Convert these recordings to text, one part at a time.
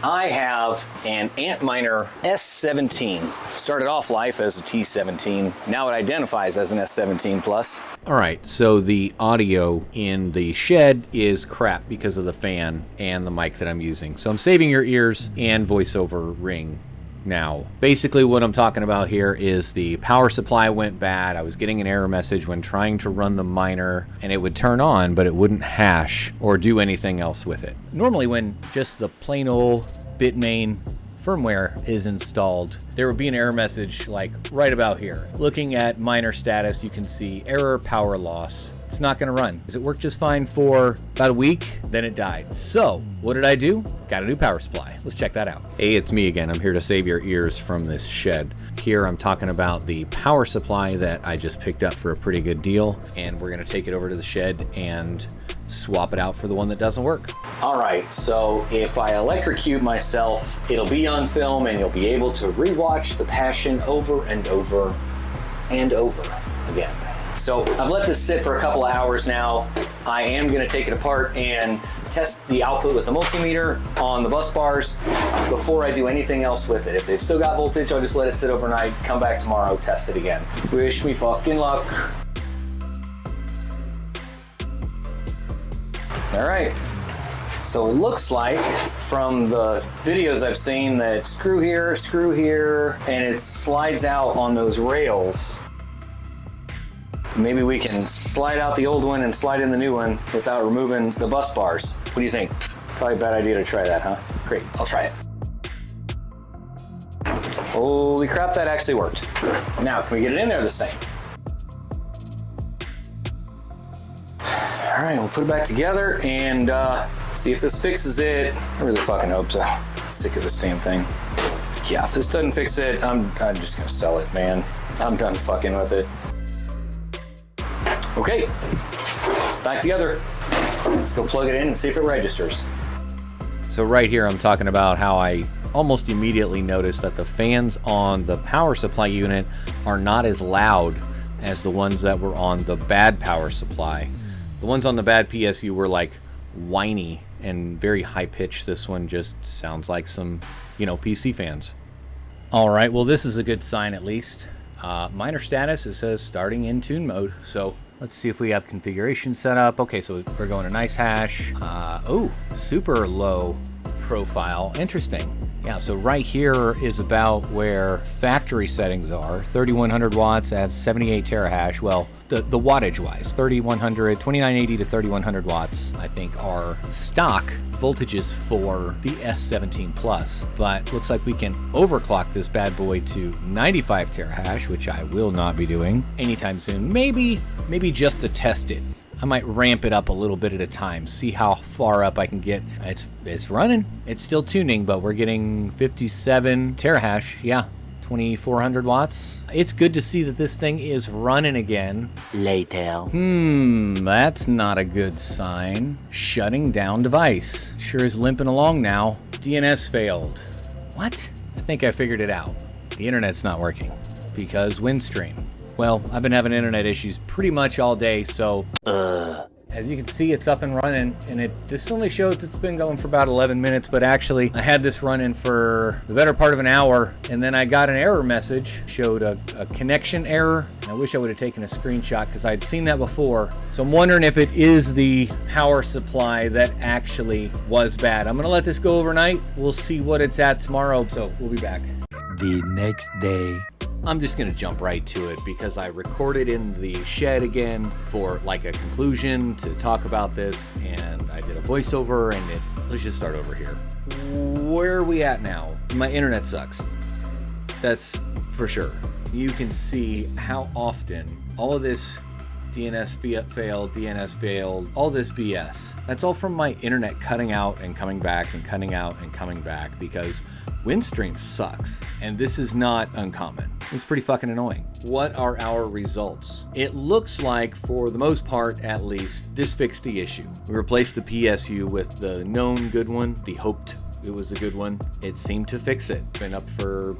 I have an antminer S17. Started off life as a T17. Now it identifies as an S17 Plus. All right, so the audio in the shed is crap because of the fan and the mic that I'm using. So I'm saving your ears and voiceover ring now. Basically what I'm talking about here is the power supply went bad. I was getting an error message when trying to run the miner, and it would turn on, but it wouldn't hash or do anything else with it. Normally when just the plain old Bitmain firmware is installed, there would be an error message like right about here. Looking at miner status, you can see error power loss. It's not gonna run. It worked just fine for about a week, then it died. So what did I do? Got a new power supply. Let's check that out. Hey, it's me again. I'm here to save your ears from this shed. Here I'm talking about the power supply that I just picked up for a pretty good deal, and we're gonna take it over to the shed and swap it out for the one that doesn't work. All right, so if I electrocute myself, it'll be on film and you'll be able to rewatch the passion over and over and over again. So I've let this sit for a couple of hours now. I am going to take it apart and test the output with a multimeter on the bus bars before I do anything else with it. If they've still got voltage, I'll just let it sit overnight, come back tomorrow, test it again. Wish me fucking luck. All right. So it looks like from the videos I've seen that screw here, and it slides out on those rails. Maybe we can slide out the old one and slide in the new one without removing the bus bars. What do you think? Probably a bad idea to try that, huh? Great, I'll try it. Holy crap, that actually worked. Now, can we get it in there the same? All right, we'll put it back together and see if this fixes it. I really fucking hope so. Sick of this damn thing. Yeah, if this doesn't fix it, I'm just gonna sell it, man. I'm done fucking with it. Okay, back together. Let's go plug it in and see if it registers. So right here, I'm talking about how I almost immediately noticed that the fans on the power supply unit are not as loud as the ones that were on the bad power supply. The ones on the bad PSU were like whiny and very high pitched. This one just sounds like some, PC fans. All right, well, this is a good sign at least. Miner status, it says starting in tune mode. So let's see if we have configuration set up. Okay, so we're going to nice hash. Oh, super low profile. Interesting. Yeah, so right here is about where factory settings are. 3100 watts at 78 terahash. Well, the wattage wise, 2980 to 3100 watts, I think, are stock voltages for the S17 Plus. But looks like we can overclock this bad boy to 95 terahash, which I will not be doing anytime soon. Maybe just to test it. I might ramp it up a little bit at a time, see how far up I can get. It's running. It's still tuning, but we're getting 57 terahash. Yeah, 2400 watts. It's good to see that this thing is running again. Later. That's not a good sign. Shutting down device. Sure is limping along now. DNS failed. What? I think I figured it out. The internet's not working because Windstream. Well, I've been having internet issues pretty much all day, so as you can see, it's up and running, and this only shows it's been going for about 11 minutes, but actually I had this running for the better part of an hour, and then I got an error message, showed a connection error. I wish I would have taken a screenshot because I'd seen that before. So I'm wondering if it is the power supply that actually was bad. I'm gonna let this go overnight. We'll see what it's at tomorrow, so we'll be back. The next day. I'm just gonna jump right to it because I recorded in the shed again for like a conclusion to talk about this, and I did a voiceover, and let's just start over here. Where are we at now? My internet sucks. That's for sure. You can see how often all of this DNS failed, all this BS. That's all from my internet cutting out and coming back and cutting out and coming back because Windstream sucks, and this is not uncommon. It's pretty fucking annoying. What are our results? It looks like, for the most part at least, this fixed the issue. We replaced the PSU with the known good one, the hoped it was a good one. It seemed to fix it. Been up for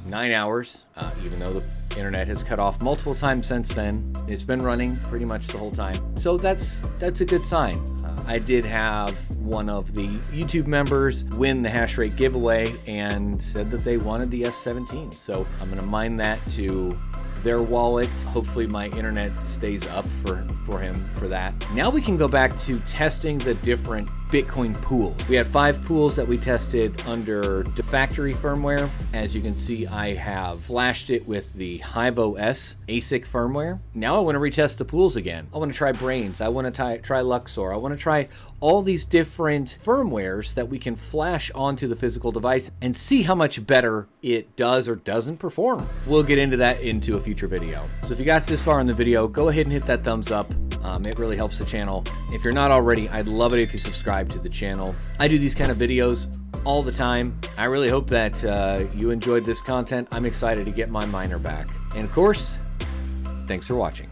9 hours, even though the internet has cut off multiple times since then. It's been running pretty much the whole time. So that's a good sign. I did have one of the YouTube members win the hash rate giveaway and said that they wanted the S17. So I'm gonna mine that to their wallet. Hopefully my internet stays up for him for that. Now we can go back to testing the different Bitcoin pools. We had 5 pools that we tested under the factory firmware. As you can see, I have flashed it with the Hive OS ASIC firmware. Now I want to retest the pools again. I want to try Brains. I want to try Luxor. I want to try all these different firmwares that we can flash onto the physical device and see how much better it does or doesn't perform. We'll get into that into a future video. So if you got this far in the video, go ahead and hit that thumbs up. It really helps the channel. If you're not already, I'd love it if you subscribe to the channel. I do these kind of videos all the time. I really hope that you enjoyed this content. I'm excited to get my miner back. And of course, thanks for watching.